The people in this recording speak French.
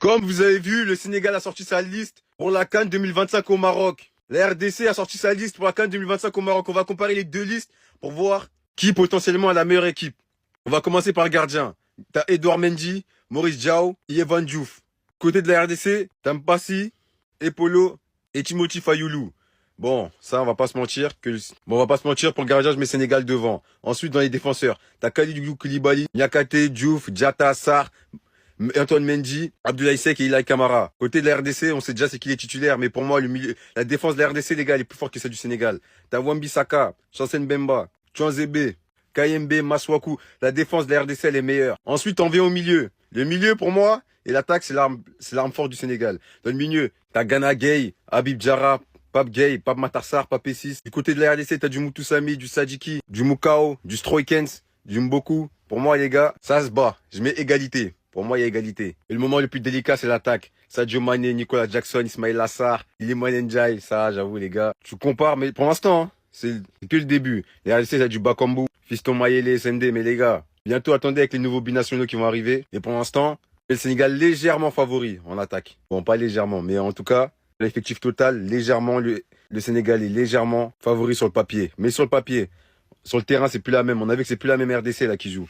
Comme vous avez vu, le Sénégal a sorti sa liste pour la CAN 2025 au Maroc. La RDC a sorti sa liste pour la CAN 2025 au Maroc. On va comparer les deux listes pour voir qui potentiellement a la meilleure équipe. On va commencer par le gardien. T'as Edouard Mendy, Maurice Diaw, Yehvan Diouf. Côté de la RDC, t'as Mpassi, Epolo et Timothy Fayoulou. Bon, ça, on va pas se mentir on va pas se mentir, pour le gardien, je mets Sénégal devant. Ensuite, dans les défenseurs, t'as Kalidou Koulibaly, Niakate, Diouf, Diatta, Sarr, Antoine Mendy, Abdoulaye Seck et Ilaï Kamara. Côté de la RDC, on sait déjà c'est qui les titulaires, mais pour moi, la défense de la RDC, les gars, elle est plus forte que celle du Sénégal. T'as Wan-Bissaka, Chancen Bemba, Chouanzebe, Kayembe, Maswaku. La défense de la RDC, elle est meilleure. Ensuite, on vient au milieu. Le milieu, pour moi, et l'attaque, c'est l'arme forte du Sénégal. Dans le milieu, t'as Gana Gueye, Habib Diarra, Pape Gueye, Pape Matarsar, Pape Essis. Du côté de la RDC, t'as du Moutoussamy, du Sadiki, du Moukao, du Stroikens, du Mboku. Pour moi, les gars, ça se bat. Je mets égalité. Pour moi, il y a égalité. Et le moment le plus délicat, c'est l'attaque. Sadio Mané, Nicolas Jackson, Ismail Assar, Iliman Ndiaye. Ça, j'avoue, les gars. Tu compares, mais pour l'instant, hein, c'est que le début. Les RDC, t'as du Bakambu, Fiston Mayele, SND, mais les gars, bientôt attendez avec les nouveaux binationaux qui vont arriver. Et pour l'instant, le Sénégal légèrement favori en attaque. Bon, pas légèrement, mais en tout cas, l'effectif total, légèrement, le Sénégal est légèrement favori sur le papier. Mais sur le papier, sur le terrain, c'est plus la même. On a vu que c'est plus la même RDC là qui joue.